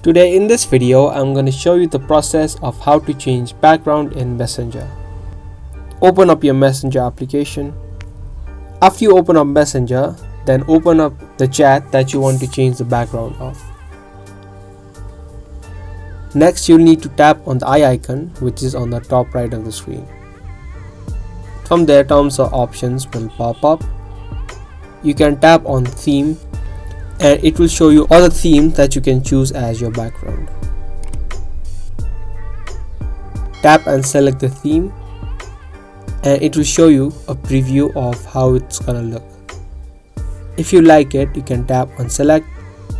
Today in this video, I'm going to show you the process of how to change background in Messenger. Open up your Messenger application. After you open up Messenger, then open up the chat that you want to change the background of. Next, you'll need to tap on the eye icon, which is on the top right of the screen. From there, terms or options will pop up. You can tap on theme and it will show you all the themes that you can choose as your background. Tap and select the theme and it will show you a preview of how it's gonna look. If you like it, you can tap on select.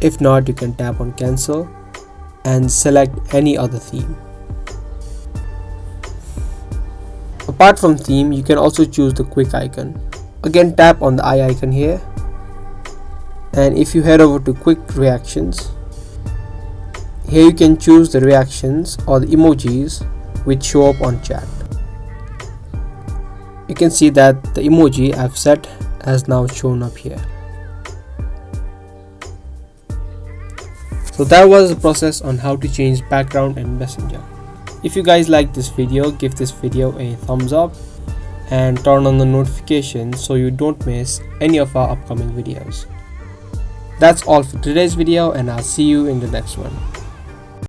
If not, you can tap on cancel and select any other theme. Apart from theme, you can also choose the quick icon. Again, tap on the eye icon here. And if you head over to quick reactions, here you can choose the reactions or the emojis which show up on chat. You can see that the emoji I've set has now shown up here. So that was the process on how to change background in Messenger. If you guys like this video, give this video a thumbs up and turn on the notifications so you don't miss any of our upcoming videos. That's all for today's video and I'll see you in the next one.